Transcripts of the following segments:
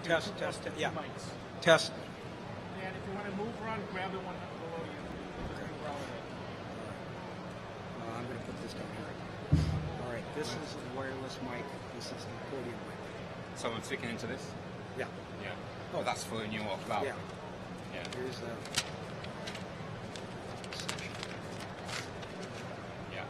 Test, test, yeah. Mics. Test. And if you want to move around, grab the one below you. I'm going to put this down here. All right, this is the wireless mic. This is the podium mic. So I'm sticking into this? Yeah. Yeah. Oh, that's for when you walk about. Yeah. Yeah. Here's the section. Yeah.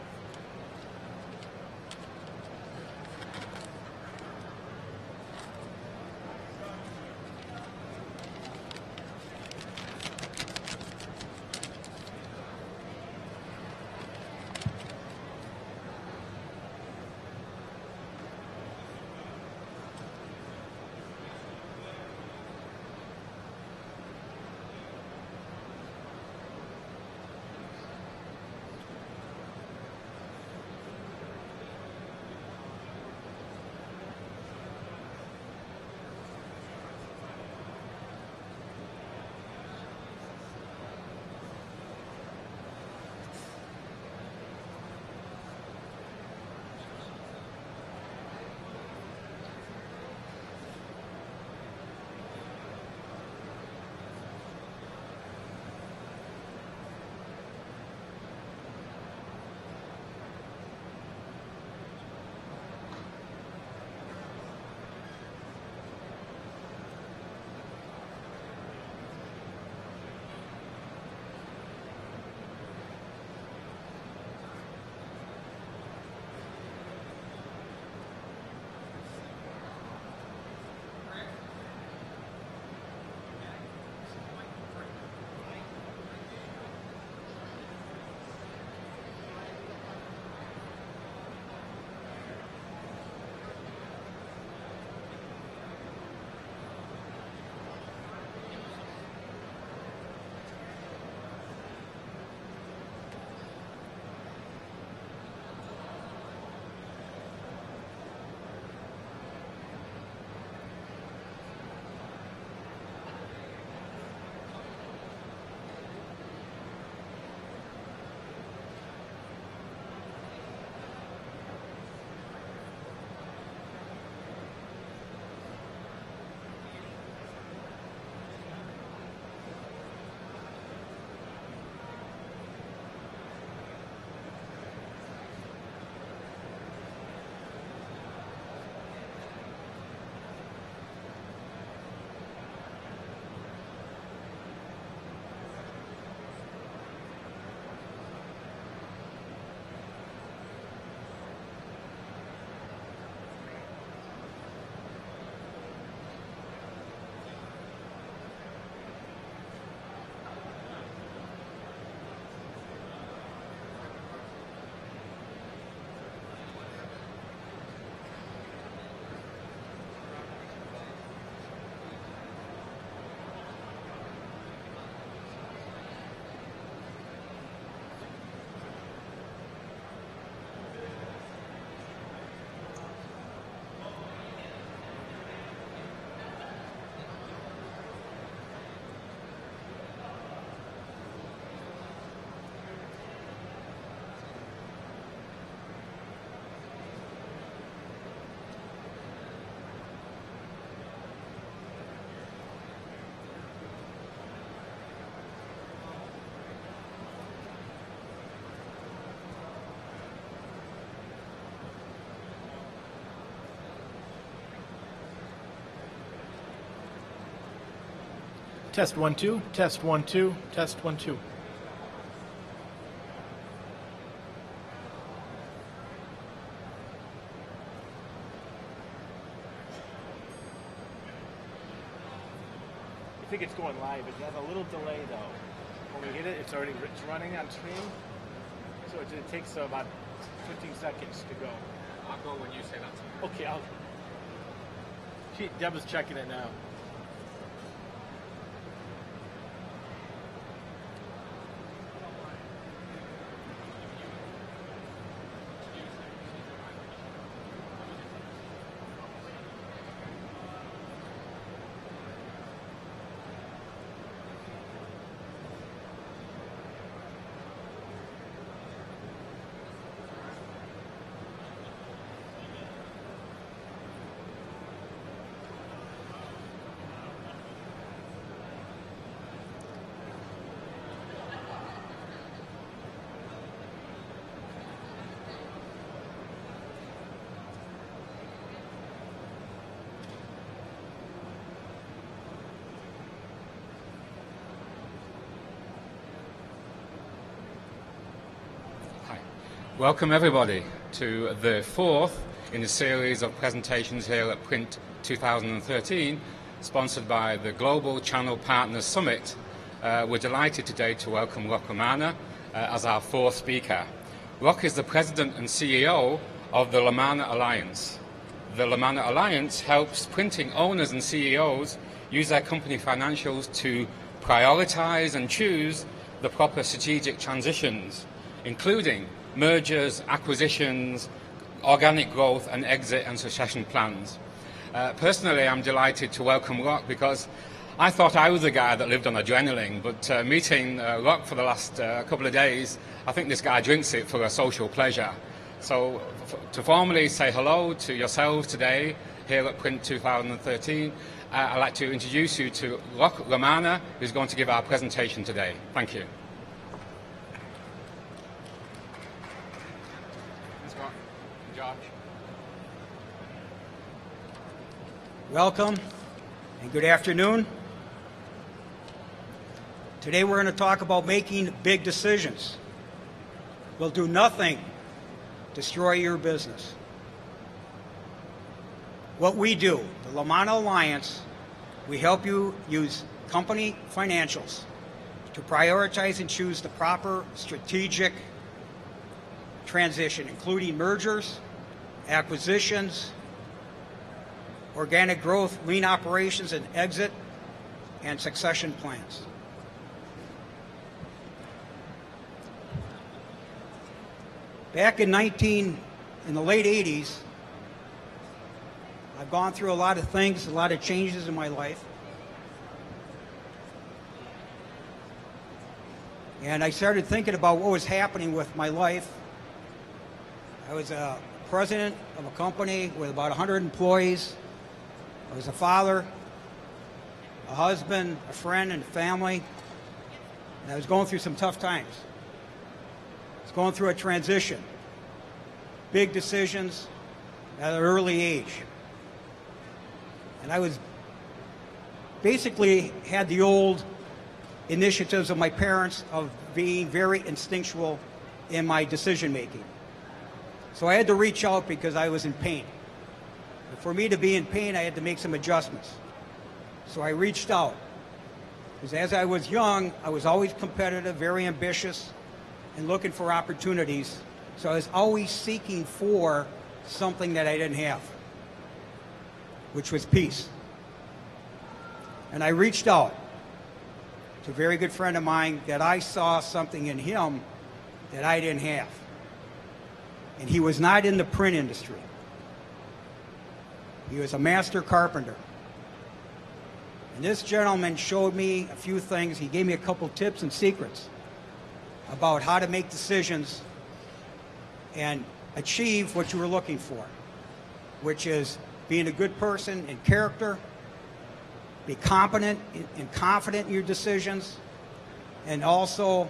Test 1 2. Test 1 2. Test 1 2. I think it's going live. It has a little delay though. When we hit it, it's running on stream. So it takes about 15 seconds to go. I'll go when you say that. Okay, Deb is checking it now. Welcome everybody to the fourth in a series of presentations here at Print 2013, sponsored by the Global Channel Partners Summit. We're delighted today to welcome LaManna as our fourth speaker. Rock is the president and CEO of the LaManna Alliance. The LaManna Alliance helps printing owners and CEOs use their company financials to prioritize and choose the proper strategic transitions, including mergers, acquisitions, organic growth, and exit and succession plans. Personally, I'm delighted to welcome Rock because I thought I was the guy that lived on adrenaline, but meeting Rock for the last couple of days, I think this guy drinks it for a social pleasure. So to formally say hello to yourselves today here at Print 2013, I'd like to introduce you to Rock LaManna, who's going to give our presentation today. Thank you. Welcome and good afternoon. Today we're going to talk about making big decisions. Will do nothing to destroy your business. What we do, the LaManna Alliance, we help you use company financials to prioritize and choose the proper strategic transition, including mergers, acquisitions, organic growth, lean operations, and exit and succession plans. Back in the late 80s, I've gone through a lot of things, a lot of changes in my life. And I started thinking about what was happening with my life. I was a president of a company with about 100 employees. I was a father, a husband, a friend, and a family. And I was going through some tough times. I was going through a transition, big decisions at an early age. And I was basically had the old initiatives of my parents of being very instinctual in my decision making. So I had to reach out because I was in pain. And for me to be in pain, I had to make some adjustments. So I reached out. Because as I was young, I was always competitive, very ambitious, and looking for opportunities. So I was always seeking for something that I didn't have, which was peace. And I reached out to a very good friend of mine that I saw something in him that I didn't have. And he was not in the print industry. He was a master carpenter. And this gentleman showed me a few things. He gave me a couple tips and secrets about how to make decisions and achieve what you were looking for, which is being a good person in character, be competent and confident in your decisions, and also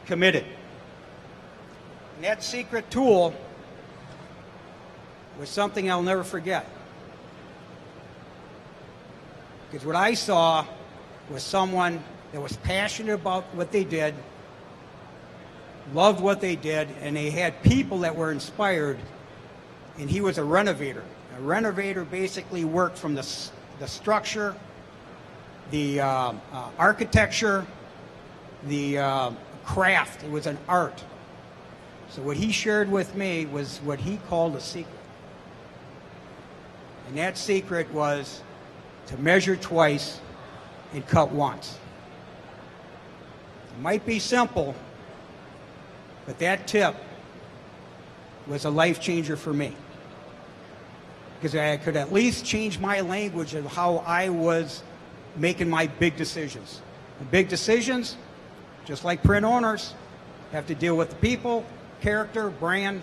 committed. And that secret tool was something I'll never forget. Because what I saw was someone that was passionate about what they did, loved what they did, and they had people that were inspired, and he was a renovator. A renovator basically worked from the structure, the architecture, the craft. It was an art. So what he shared with me was what he called a secret. And that secret was to measure twice and cut once. It might be simple, but that tip was a life changer for me. Because I could at least change my language of how I was making my big decisions. And big decisions, just like print owners, have to deal with the people, character, brand,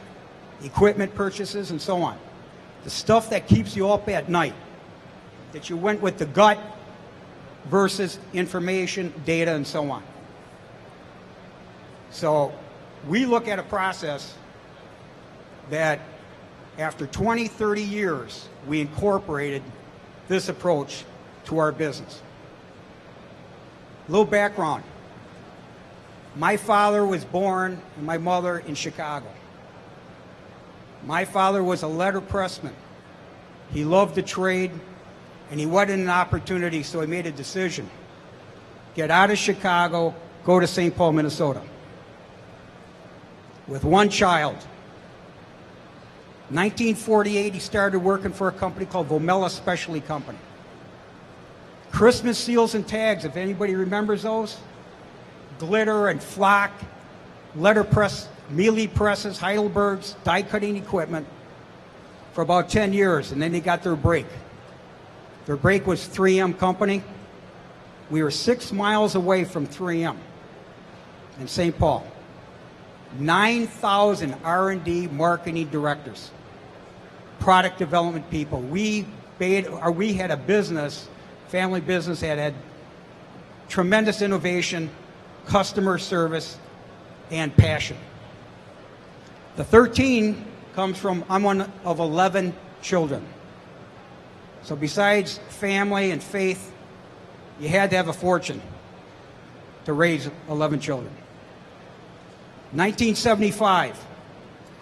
equipment purchases, and so on. The stuff that keeps you up at night, that you went with the gut versus information, data, and so on. So we look at a process that after 20, 30 years, we incorporated this approach to our business. A little background. My father was born and my mother in Chicago. My father was a letterpressman. He loved the trade, and he wanted an opportunity, so he made a decision. Get out of Chicago, go to St. Paul, Minnesota. With one child. 1948, he started working for a company called LaManna Specialty Company. Christmas seals and tags, if anybody remembers those. Glitter and flock, letterpress, mealy presses, Heidelbergs, die cutting equipment for about 10 years, and then they got their break. Their break was 3M Company. We were 6 miles away from 3M in St. Paul. 9,000 R&D marketing directors, product development people. We had a business, family business that had tremendous innovation, customer service, and passion. The 13 comes from, I'm one of 11 children. So besides family and faith, you had to have a fortune to raise 11 children. 1975,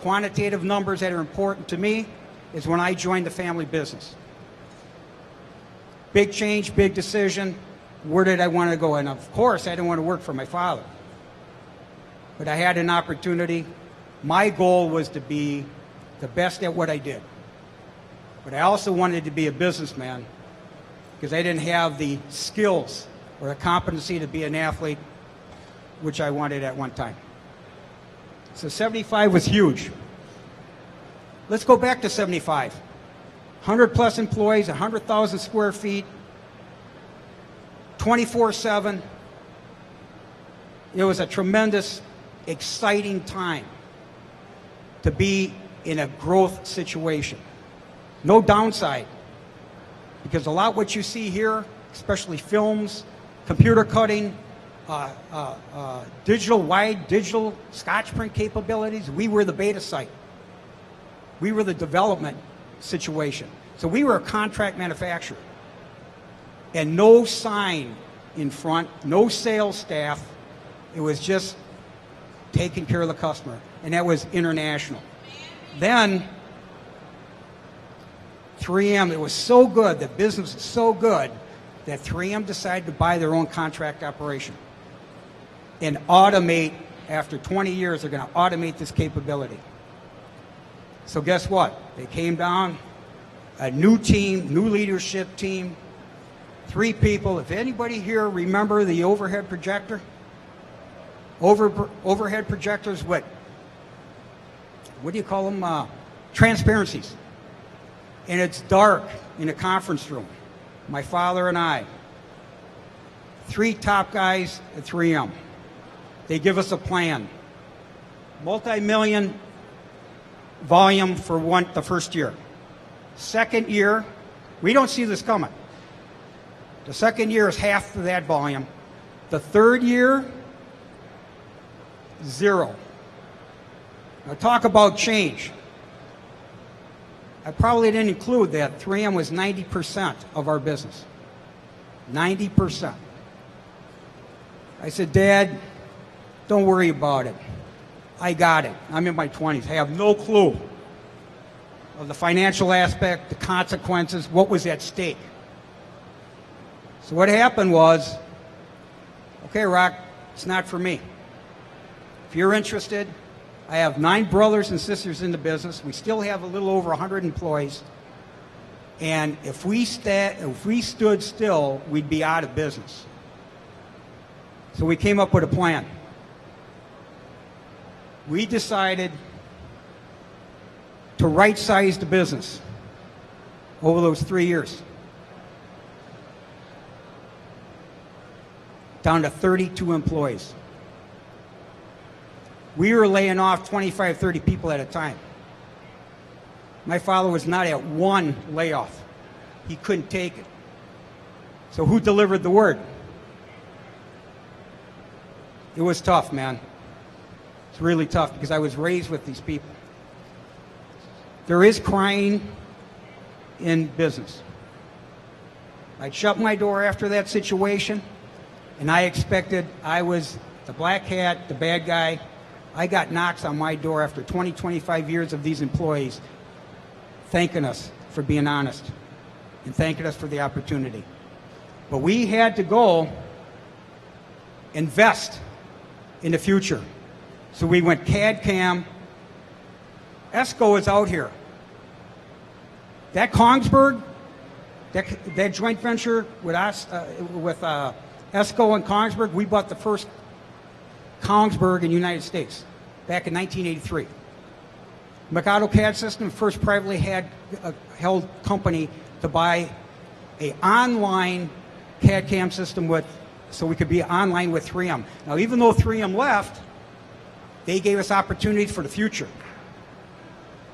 quantitative numbers that are important to me is when I joined the family business. Big change, big decision. Where did I want to go? And of course, I didn't want to work for my father. But I had an opportunity. My goal was to be the best at what I did. But I also wanted to be a businessman because I didn't have the skills or the competency to be an athlete, which I wanted at one time. So 75 was huge. Let's go back to 75. 100 plus employees, 100,000 square feet, 24/7. It was a tremendous, exciting time to be in a growth situation. No downside, because a lot what you see here, especially films, computer cutting, digital scotch print capabilities, we were the beta site. We were the development situation. So we were a contract manufacturer. And no sign in front, no sales staff. It was just taking care of the customer. And that was international. Then 3M, it was so good, the business was so good, that 3M decided to buy their own contract operation and automate. After 20 years, they're going to automate this capability. So guess what? They came down, a new team, new leadership team, 3 people. If anybody here remember the overhead projector? Overhead projectors, what do you call them? Transparencies. And it's dark in a conference room. My father and I, 3 top guys at 3M. They give us a plan. Multi-million volume for the first year. Second year, we don't see this coming. The second year is half of that volume. The third year, 0. Now talk about change. I probably didn't include that 3M was 90% of our business. 90%. I said, Dad, don't worry about it. I got it. I'm in my 20s. I have no clue of the financial aspect, the consequences, what was at stake. So what happened was, okay, Rock, it's not for me. If you're interested, I have 9 brothers and sisters in the business. We still have a little over 100 employees. And if we stood still, we'd be out of business. So we came up with a plan. We decided to right-size the business over those 3 years. Down to 32 employees. We were laying off 25, 30 people at a time. My father was not at one layoff. He couldn't take it. So who delivered the word? It was tough, man. It's really tough because I was raised with these people. There is crying in business. I'd shut my door after that situation, and I expected I was the black hat, the bad guy. I got knocks on my door after 20, 25 years of these employees thanking us for being honest and thanking us for the opportunity. But we had to go invest in the future. So we went CAD CAM. ESCO is out here. That Kongsberg, that joint venture with us, with ESCO and Kongsberg, we bought the first Kongsberg in the United States back in 1983. Mikado CAD System, first privately held company to buy an online CAD CAM system so we could be online with 3M. Now, even though 3M left, they gave us opportunities for the future.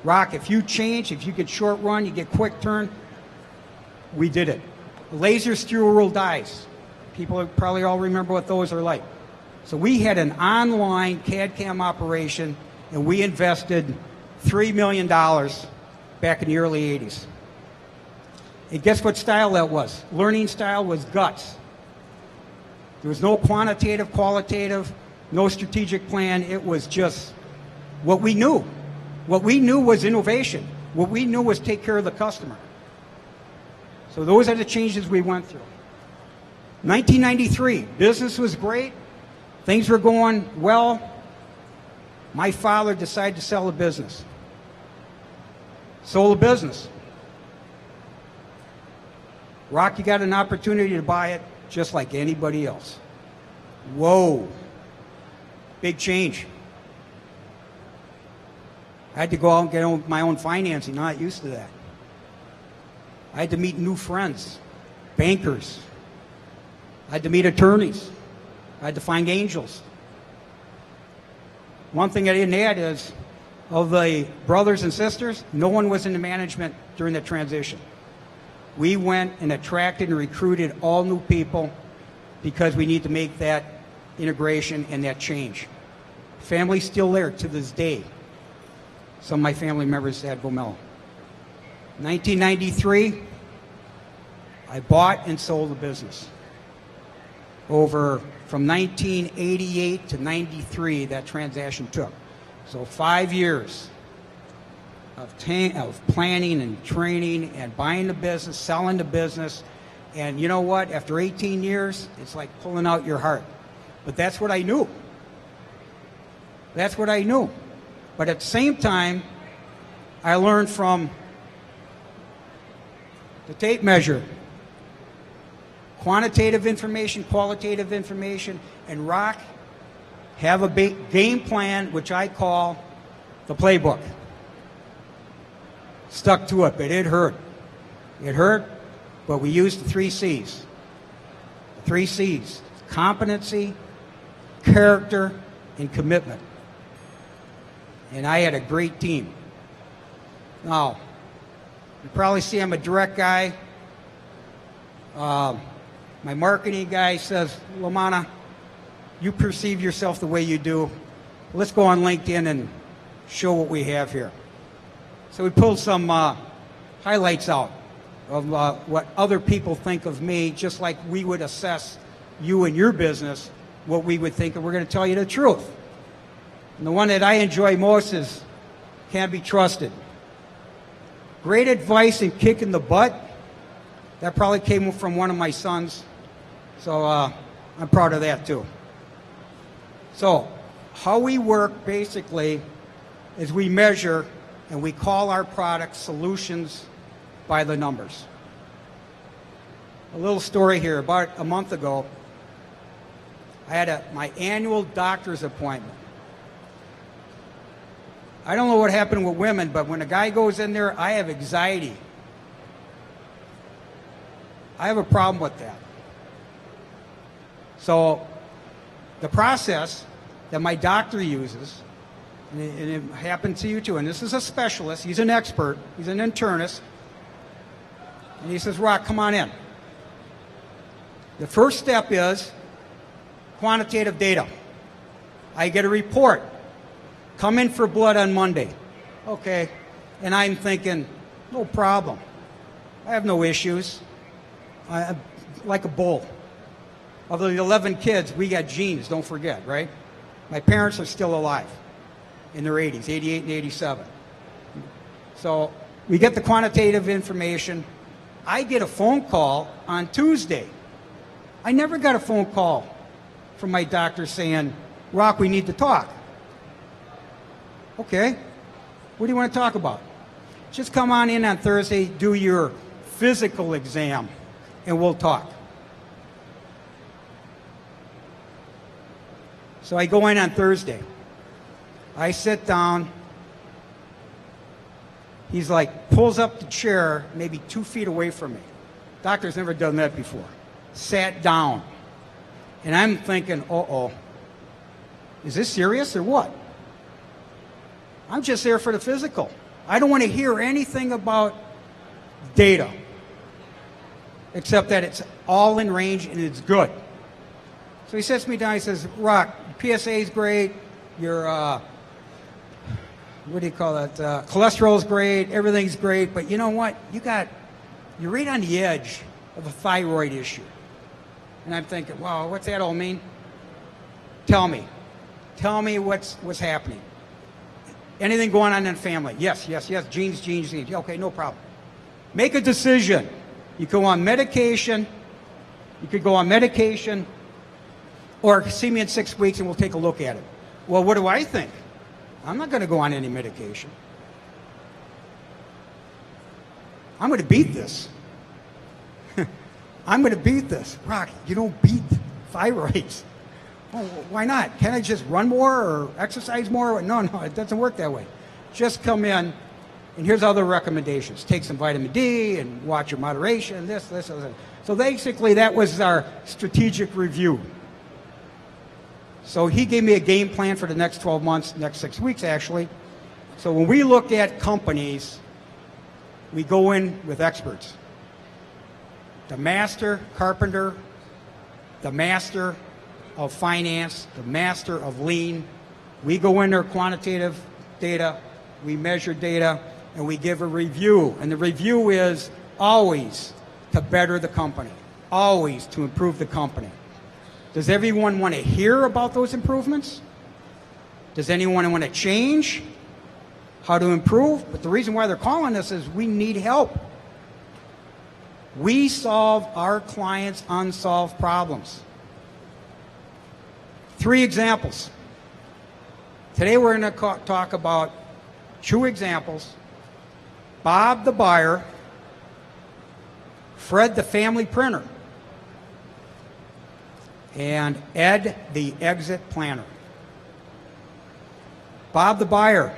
Rock, if you change, if you get short run, you get quick turn, we did it. Laser skewer roll dies. People probably all remember what those are like. So we had an online CAD CAM operation, and we invested $3 million back in the early 80s. And guess what style that was? Learning style was guts. There was no quantitative, qualitative, no strategic plan. It was just what we knew. What we knew was innovation. What we knew was take care of the customer. So those are the changes we went through. 1993, business was great. Things were going well. My father decided to sell the business. Sold the business. Rock, you got an opportunity to buy it just like anybody else. Whoa. Big change. I had to go out and get my own financing. Not used to that. I had to meet new friends, bankers. I had to meet attorneys. I had to find angels. One thing I didn't add is, of the brothers and sisters, no one was in the management during the transition. We went and attracted and recruited all new people because we need to make that integration and that change. Family's still there to this day. Some of my family members at Vomella. 1993, I bought and sold the business. From 1988 to 93, that transaction took. So 5 years of planning and training and buying the business, selling the business. And you know what? After 18 years, it's like pulling out your heart. But that's what I knew. That's what I knew. But at the same time, I learned from the tape measure. Quantitative information, qualitative information, and Rock have a game plan, which I call the playbook. Stuck to it, but it hurt. It hurt, but we used the 3 C's. The 3 C's: competency, character, and commitment. And I had a great team. Now, you probably see I'm a direct guy. My marketing guy says, LaManna, you perceive yourself the way you do. Let's go on LinkedIn and show what we have here. So we pulled some highlights out of what other people think of me, just like we would assess you and your business, what we would think, and we're going to tell you the truth. And the one that I enjoy most is can't be trusted. Great advice and kick in the butt. That probably came from one of my sons. So I'm proud of that too. So how we work basically is we measure and we call our products solutions by the numbers. A little story here. About a month ago, I had my annual doctor's appointment. I don't know what happened with women, but when a guy goes in there, I have anxiety. I have a problem with that. So the process that my doctor uses, and it happened to you too, and this is a specialist, he's an expert, he's an internist, and he says, Rock, come on in. The first step is quantitative data. I get a report. Come in for blood on Monday. Okay. And I'm thinking, no problem. I have no issues. I'm like a bull. Of the 11 kids, we got genes, don't forget, right? My parents are still alive in their 80s, 88 and 87. So we get the quantitative information. I get a phone call on Tuesday. I never got a phone call from my doctor saying, Rock, we need to talk. Okay, what do you want to talk about? Just come on in on Thursday, do your physical exam, and we'll talk. So I go in on Thursday. I sit down. He's like, pulls up the chair maybe 2 feet away from me. Doctor's never done that before. Sat down. And I'm thinking, uh-oh, is this serious or what? I'm just there for the physical. I don't want to hear anything about data, except that it's all in range and it's good. So he sits me down, he says, Rock, PSA is great, your, what do you call it, cholesterol's great, everything's great, but you know what, you're right on the edge of a thyroid issue. And I'm thinking, wow, what's that all mean? Tell me what's happening. Anything going on in the family? Yes, genes. Okay, no problem. Make a decision. You go on medication, or see me in 6 weeks and we'll take a look at it. Well, what do I think? I'm not going to go on any medication. I'm going to beat this. I'm going to beat this. Rock, you don't beat thyroids. Oh, why not? Can I just run more or exercise more? No, it doesn't work that way. Just come in, and here's other recommendations. Take some vitamin D and watch your moderation, this. So basically, that was our strategic review. So he gave me a game plan for the next 12 months, next 6 weeks, actually. So when we look at companies, we go in with experts. The master carpenter, the master of finance, the master of lean. We go in there quantitative data, we measure data, and we give a review. And the review is always to better the company, always to improve the company. Does everyone want to hear about those improvements? Does anyone want to change how to improve? But the reason why they're calling us is we need help. We solve our clients' unsolved problems. 3 examples. Today we're going to talk about 2 examples. Bob the buyer, Fred the family printer, and Ed the exit planner. Bob the buyer,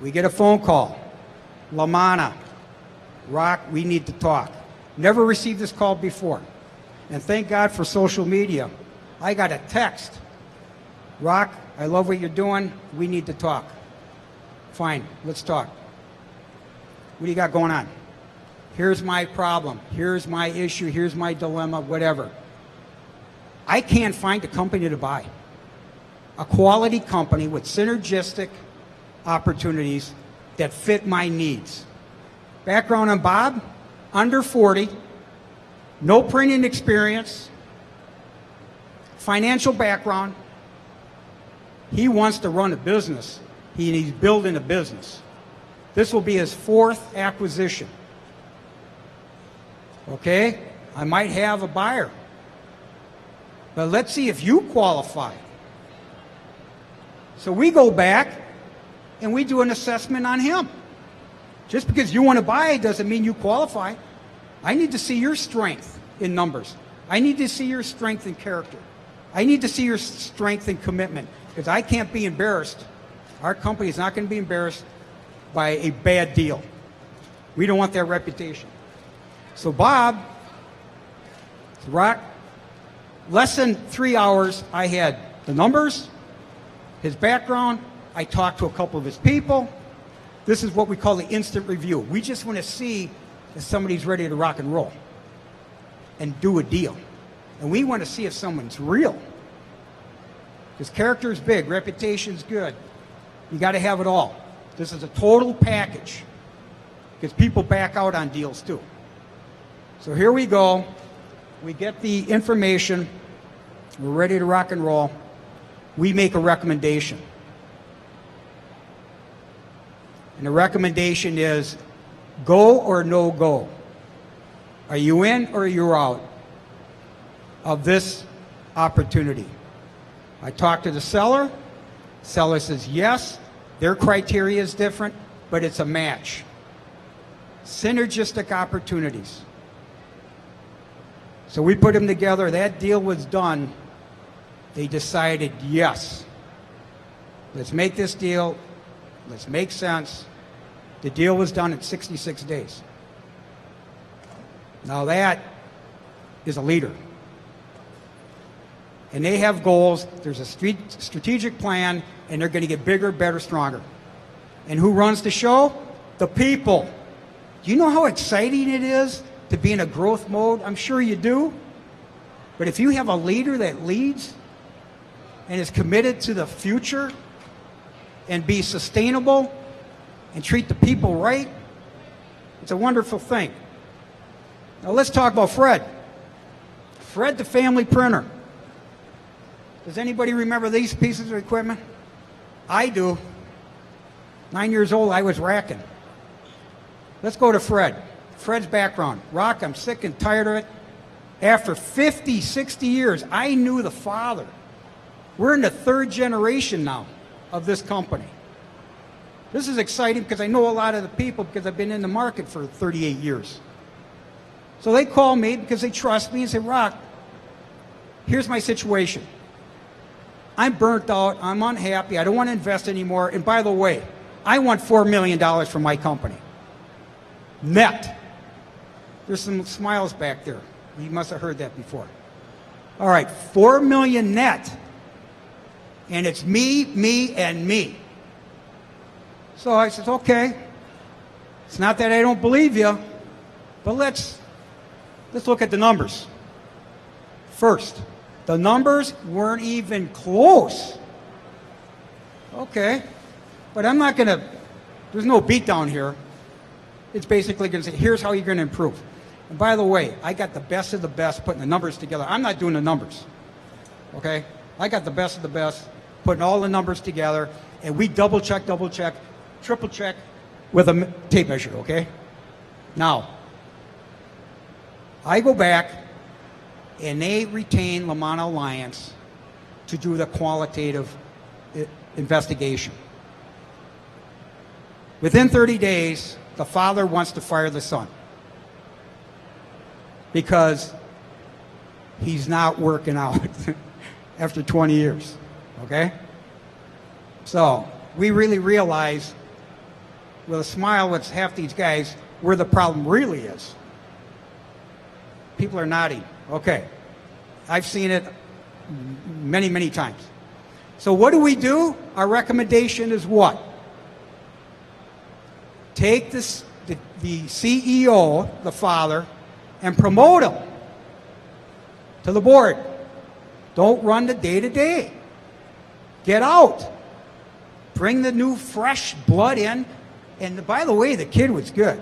we get a phone call. LaManna, Rock, we need to talk. Never received this call before. And thank God for social media. I got a text. Rock, I love what you're doing. We need to talk. Fine, let's talk. What do you got going on? Here's my problem. Here's my issue. Here's my dilemma, whatever. I can't find a company to buy. A quality company with synergistic opportunities that fit my needs. Background on Bob, under 40, no printing experience, financial background. He wants to run a business. He's building a business. This will be his 4th acquisition. Okay? I might have a buyer. But let's see if you qualify. So we go back and we do an assessment on him. Just because you want to buy doesn't mean you qualify. I need to see your strength in numbers. I need to see your strength in character. I need to see your strength in commitment, because I can't be embarrassed. Our company is not going to be embarrassed by a bad deal. We don't want that reputation. So Bob, Rock, less than 3 hours, I had the numbers, his background, I talked to a couple of his people. This is what we call the instant review. We just want to see if somebody's ready to rock and roll and do a deal. And we want to see if someone's real. Because character is big, reputation's good. You got to have it all. This is a total package. Because people back out on deals too. So here we go. We get the information. We're ready to rock and roll. We make a recommendation. And the recommendation is go or no go. Are you in or are you out of this opportunity? I talked to the seller. Seller says yes. Their criteria is different, but it's a match. Synergistic opportunities. So we put them together. That deal was done. They decided, yes, let's make this deal. Let's make sense. The deal was done in 66 days. Now that is a leader. And they have goals. There's a strategic plan, and they're going to get bigger, better, stronger. And who runs the show? The people. Do you know how exciting it is to be in a growth mode? I'm sure you do. But if you have a leader that leads and is committed to the future and be sustainable and treat the people right, it's a wonderful thing. Now let's talk about Fred. Fred the family printer. Does anybody remember these pieces of equipment? I do. 9 years old, I was racking. Let's go to Fred. Fred's background. Rock, I'm sick and tired of it. After 50, 60 years, I knew the father. We're in the third generation now of this company. This is exciting because I know a lot of the people because I've been in the market for 38 years. So they call me because they trust me and say, Rock, here's my situation. I'm burnt out. I'm unhappy. I don't want to invest anymore. And by the way, I want $4 million from my company. Net. There's some smiles back there. You must have heard that before. All right, $4 million net. And it's me, and me. So I said, okay. It's not that I don't believe you, but let's look at the numbers. First, the numbers weren't even close. Okay. But I'm not going to, there's no beat down here. It's basically going to say, here's how you're going to improve. And by the way, I got the best of the best putting the numbers together. I'm not doing the numbers. Okay? I got the best of the best putting all the numbers together, and we double check, triple check with a tape measure, okay? Now, I go back, and they retain LaManna Alliance to do the qualitative investigation. Within 30 days, the father wants to fire the son because he's not working out after 20 years, okay? So we really realize with a smile with half these guys where the problem really is. People are nodding. Okay. I've seen it many, many times. So what do? Our recommendation is what? Take this, the CEO, the father, and promote him to the board. Don't run the day-to-day. Get out. Bring the new, fresh blood in. And by the way, the kid was good.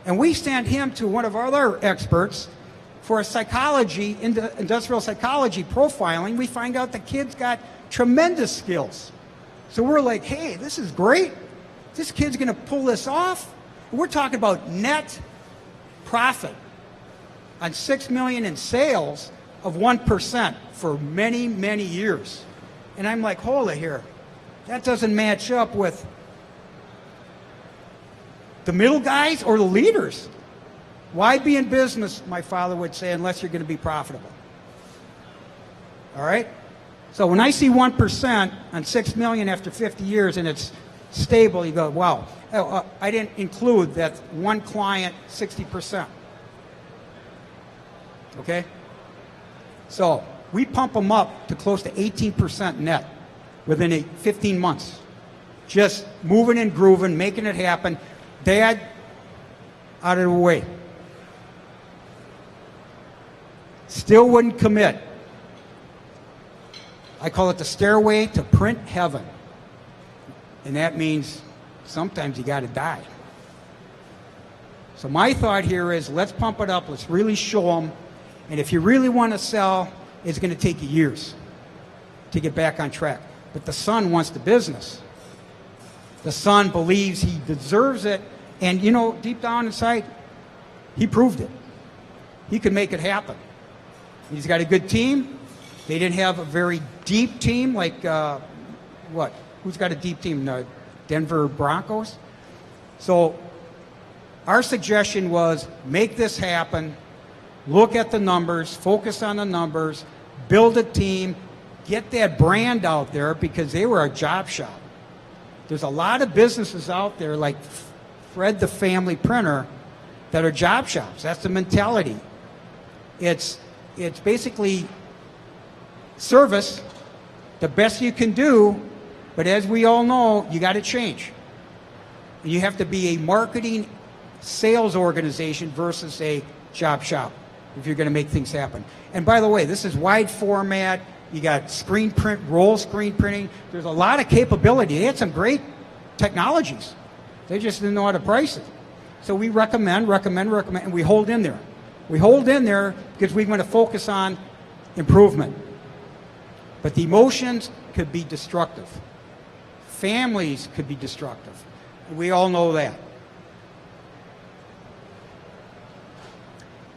And we sent him to one of our other experts for a psychology, industrial psychology profiling. We find out the kid's got tremendous skills. So we're like, hey, this is great. This kid's going to pull this off. We're talking about net profit on $6 million in sales of 1% for many, many years. And I'm like, hold it here. That doesn't match up with the middle guys or the leaders. Why be in business, my father would say, unless you're going to be profitable? All right? So when I see 1% on $6 million after 50 years and it's stable, you go, wow. I didn't include that one client, 60%. Okay? So we pump them up to close to 18% net within 15 months. Just moving and grooving, making it happen. Dad, out of the way. Still wouldn't commit. I call it the stairway to print heaven. And that means sometimes you got to die. So my thought here is let's pump it up. Let's really show them. And if you really want to sell, it's going to take you years to get back on track. But the son wants the business. The son believes he deserves it. And, you know, deep down inside, he proved it. He could make it happen. He's got a good team. They didn't have a very deep team like, what? Who's got a deep team? Denver Broncos? So our suggestion was make this happen. Look at the numbers, focus on the numbers, build a team, get that brand out there because they were a job shop. There's a lot of businesses out there like Fred the Family Printer that are job shops. That's the mentality. It's basically service, the best you can do, but as we all know, you got to change. You have to be a marketing sales organization versus a job shop if you're going to make things happen. And by the way, this is wide format. You got screen print, roll screen printing. There's a lot of capability. They had some great technologies. They just didn't know how to price it. So we recommend, and we hold in there. We hold in there because we want to focus on improvement. But the emotions could be destructive. Families could be destructive. We all know that.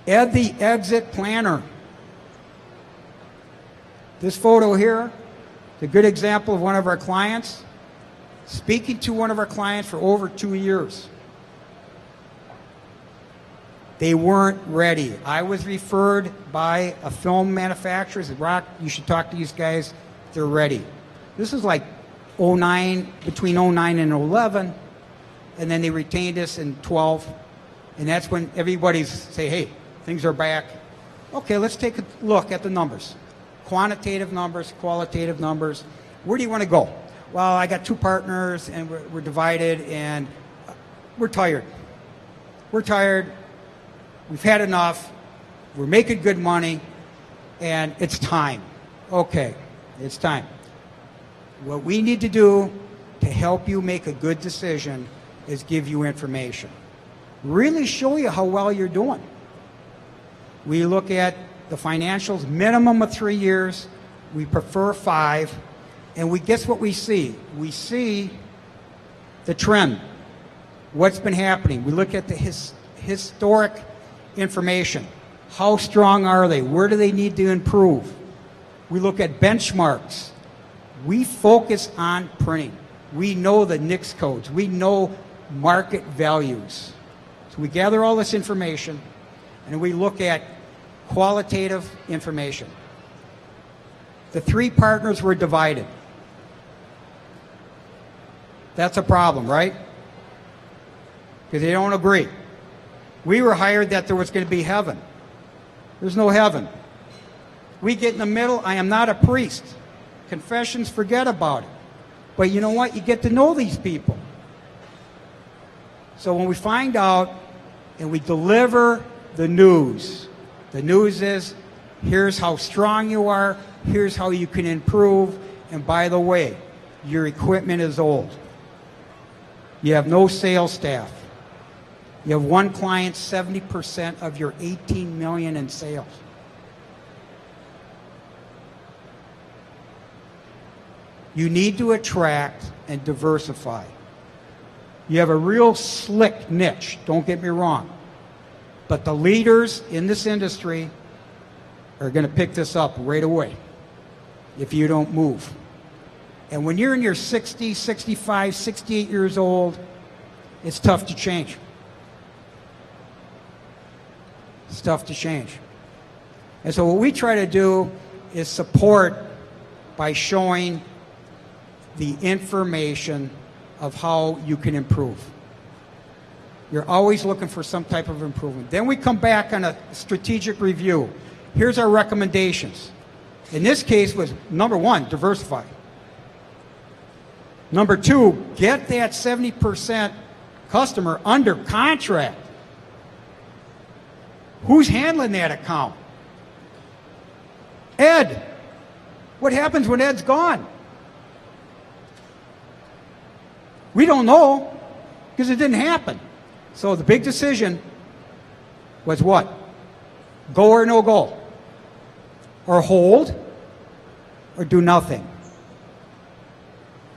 Add the exit planner. This photo here is a good example of one of our clients speaking to one of our clients for over 2 years. They weren't ready. I was referred by a film manufacturer. Said, Rock, you should talk to these guys. They're ready. This is like 09, between 09 and 11, and then they retained us in 12, and that's when everybody's say, hey, things are back. Okay, let's take a look at the numbers. Quantitative numbers, qualitative numbers. Where do you want to go? Well, I got 2 partners, and we're divided, and we're tired. We're tired. We've had enough. We're making good money, and it's time. Okay, it's time. What we need to do to help you make a good decision is give you information. Really show you how well you're doing. We look at the financials, minimum of 3 years. We prefer 5. And we guess what we see? We see the trend, what's been happening. We look at the historic information. How strong are they? Where do they need to improve? We look at benchmarks. We focus on printing. We know the NICS codes. We know market values. So we gather all this information, and we look at qualitative information. The 3 partners were divided. That's a problem, right? Because they don't agree. We were hired that there was going to be heaven. There's no heaven. We get in the middle. I am not a priest. Confessions, forget about it. But you know what? You get to know these people. So when we find out and we deliver the news is, here's how strong you are, here's how you can improve, and by the way, your equipment is old. You have no sales staff. You have one client, 70% of your $18 million in sales. You need to attract and diversify. You have a real slick niche, don't get me wrong. But the leaders in this industry are going to pick this up right away if you don't move. And when you're in your 60, 65, 68 years old, it's tough to change. It's tough to change. And so what we try to do is support by showing the information of how you can improve. You're always looking for some type of improvement. Then we come back on a strategic review. Here's our recommendations. In this case was, number 1, diversify. Number 2, get that 70% customer under contract. Who's handling that account? Ed. What happens when Ed's gone? We don't know because it didn't happen. So the big decision was what? Go or no go? or hold or do nothing.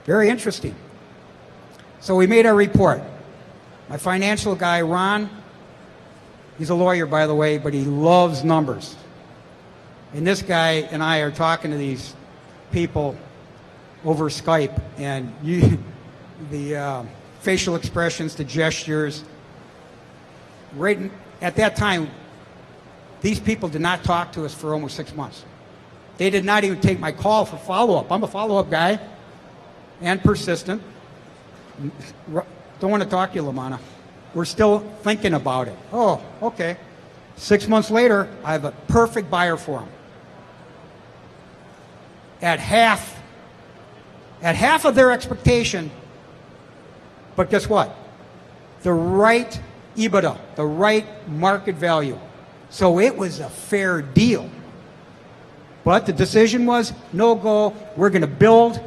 Very interesting. So we made our report. My financial guy, Ron, he's a lawyer, by the way, but he loves numbers. And this guy and I are talking to these people over Skype, and the facial expressions, the gestures. Right at that time, these people did not talk to us for almost 6 months. They did not even take my call for follow-up. I'm a follow-up guy and persistent. Don't want to talk to you, LaManna. We're still thinking about it. Oh, okay. 6 months later, I have a perfect buyer for them. At half of their expectation, but guess what? The right EBITDA, the right market value. So it was a fair deal. But the decision was no go. We're going to build.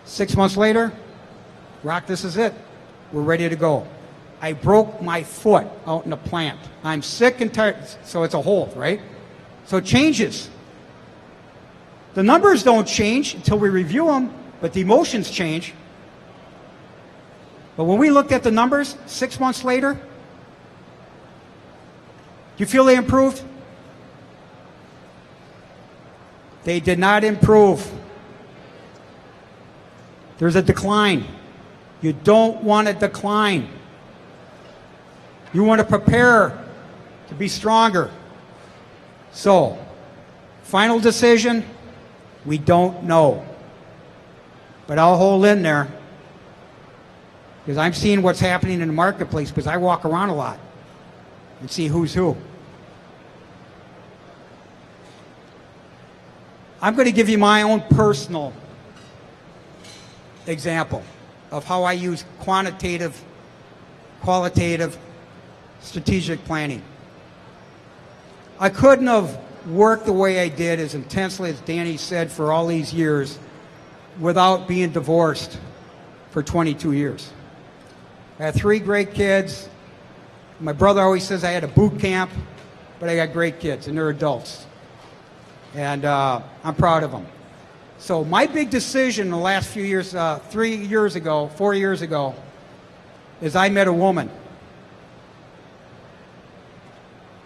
6 months later, Rock, this is it. We're ready to go. I broke my foot out in the plant. I'm sick and tired. So it's a hold, right? So it changes. The numbers don't change until we review them, but the emotions change. But when we looked at the numbers 6 months later, do you feel they improved? They did not improve. There's a decline. You don't want to decline. You want to prepare to be stronger. So, final decision, we don't know. But I'll hold in there because I'm seeing what's happening in the marketplace because I walk around a lot and see who's who. I'm going to give you my own personal example of how I use quantitative, qualitative, strategic planning. I couldn't have worked the way I did as intensely as Danny said for all these years without being divorced for 22 years. I had 3 great kids. My brother always says I had a boot camp, but I got great kids and they're adults. And I'm proud of them. So my big decision in the last few years, 4 years ago, is I met a woman.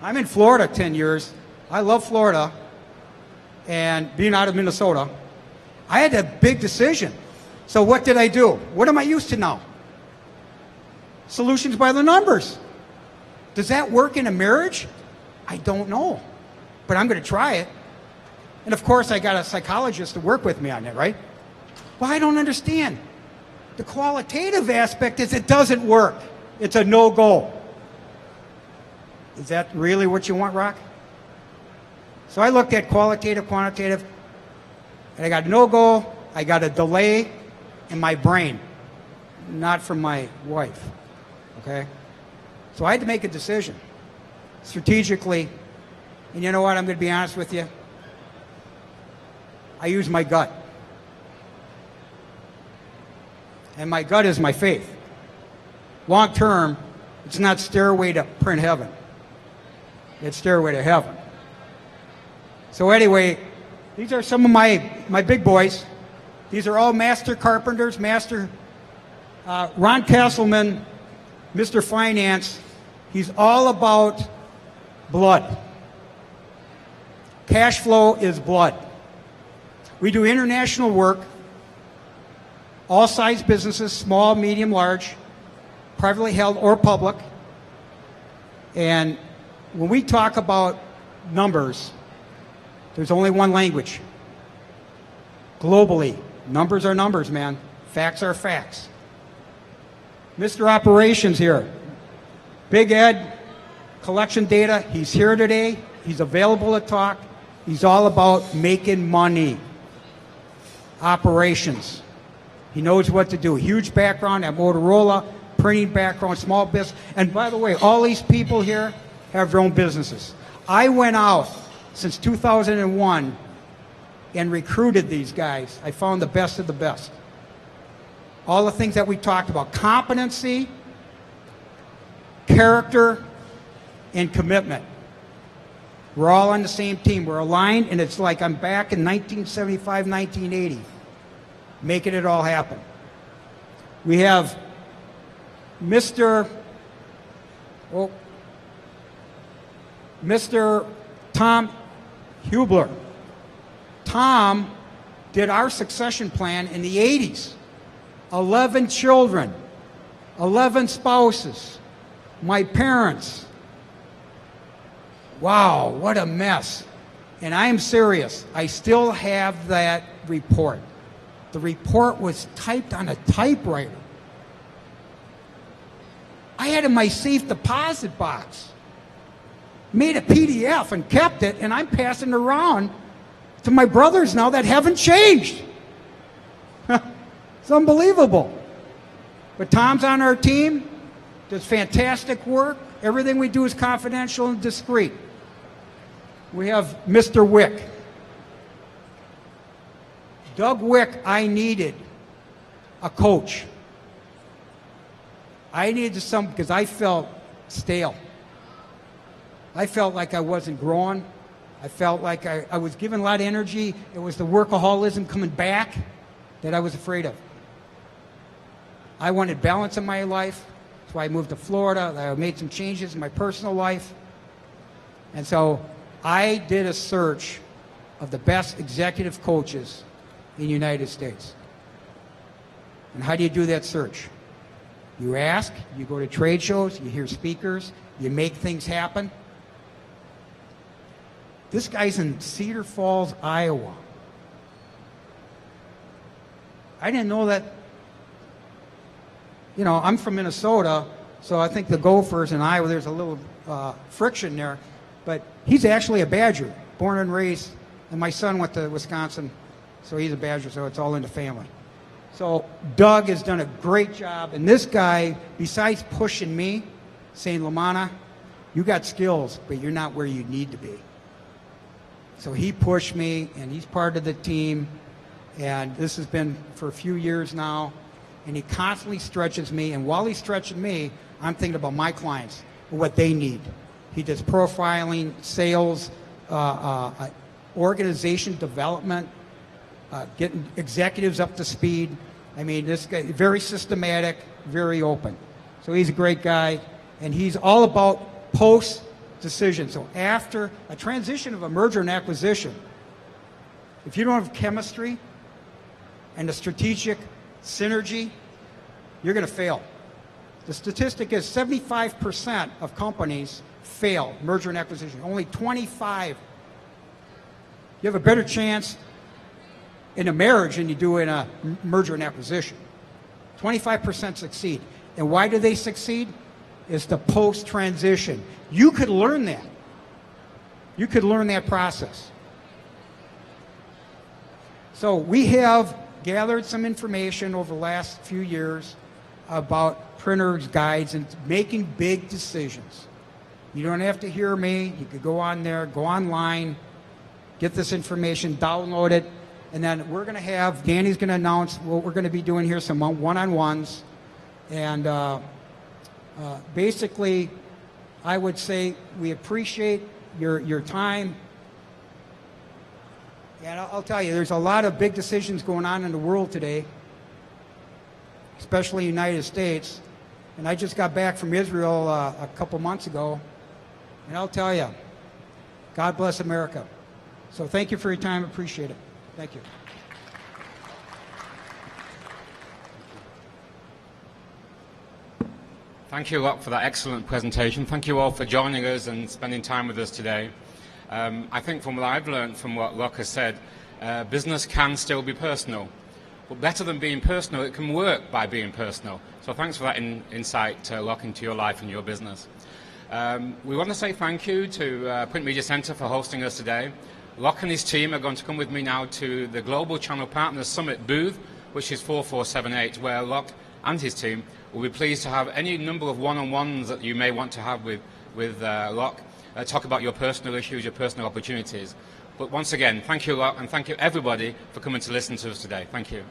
I'm in Florida 10 years. I love Florida. And being out of Minnesota, I had a big decision. So what did I do? What am I used to now? Solutions by the numbers. Does that work in a marriage? I don't know. But I'm going to try it. And of course, I got a psychologist to work with me on it, right? Well, I don't understand. The qualitative aspect is it doesn't work. It's a no-go. Is that really what you want, Rock? So I looked at qualitative, quantitative, and I got no-go, I got a delay in my brain, not from my wife, okay? So I had to make a decision strategically, and you know what, I'm going to be honest with you. I use my gut. And my gut is my faith. Long term, it's not stairway to print heaven. It's stairway to heaven. So anyway, these are some of my big boys. These are all master carpenters, Ron Castleman, Mr. Finance. He's all about blood. Cash flow is blood. We do international work, all size businesses, small, medium, large, privately held or public. And when we talk about numbers, there's only one language. Globally, numbers are numbers, man. Facts are facts. Mr. Operations here. Big Ed, collection data, he's here today. He's available to talk. He's all about making money. Operations. He knows what to do. Huge background at Motorola, printing background, small business. And by the way, all these people here have their own businesses. I went out since 2001 and recruited these guys. I found the best of the best. All the things that we talked about, competency, character, and commitment. We're all on the same team. We're aligned, and it's like I'm back in 1975, 1980, making it all happen. We have Mr. Tom Hubler. Tom did our succession plan in the 80s. 11 children, 11 spouses, my parents. Wow, what a mess. And I am serious. I still have that report. The report was typed on a typewriter. I had it in my safe deposit box. Made a PDF and kept it, and I'm passing it around to my brothers now that haven't changed. It's unbelievable. But Tom's on our team, does fantastic work. Everything we do is confidential and discreet. We have Mr. Wick. Doug Wick, I needed a coach. I needed some because I felt stale. I felt like I wasn't growing. I felt like I was given a lot of energy. It was the workaholism coming back that I was afraid of. I wanted balance in my life. That's why I moved to Florida. I made some changes in my personal life. And so I did a search of the best executive coaches in the United States. And how do you do that search? You ask, you go to trade shows, you hear speakers, you make things happen. This guy's in Cedar Falls, Iowa. I didn't know that. You know, I'm from Minnesota, so I think the Gophers in Iowa, there's a little friction there. But he's actually a Badger, born and raised. And my son went to Wisconsin, so he's a Badger, so it's all in the family. So Doug has done a great job. And this guy, besides pushing me, saying, LaManna, you got skills, but you're not where you need to be. So he pushed me, and he's part of the team. And this has been for a few years now. And he constantly stretches me. And while he's stretching me, I'm thinking about my clients and what they need. He does profiling, sales, organization development, getting executives up to speed. I mean, this guy, very systematic, very open. So he's a great guy. And he's all about post-decision. So after a transition of a merger and acquisition, if you don't have chemistry and the strategic synergy, you're going to fail. The statistic is 75% of companies fail merger and acquisition. Only 25. You have a better chance in a marriage than you do in a merger and acquisition. 25% succeed. And why do they succeed? It's the post-transition. You could learn that. You could learn that process. So we have gathered some information over the last few years about printers' guides and making big decisions. You don't have to hear me. You could go on there, go online, get this information, download it, and then we're going to have, Danny's going to announce what we're going to be doing here, some one-on-ones. And basically, I would say we appreciate your time. And I'll tell you, there's a lot of big decisions going on in the world today, especially in the United States. And I just got back from Israel a couple months ago. And I'll tell you, God bless America. So thank you for your time. Appreciate it. Thank you. Thank you a lot for that excellent presentation. Thank you all for joining us and spending time with us today. I think from what I've learned from what Locke has said, business can still be personal. But better than being personal, it can work by being personal. So thanks for that insight, Locke, into your life and your business. We want to say thank you to Print Media Center for hosting us today. Locke and his team are going to come with me now to the Global Channel Partners Summit booth, which is 4478, where Locke and his team will be pleased to have any number of one-on-ones that you may want to have with Locke. Talk about your personal issues, your personal opportunities. But once again, thank you, Locke, and thank you everybody for coming to listen to us today. Thank you.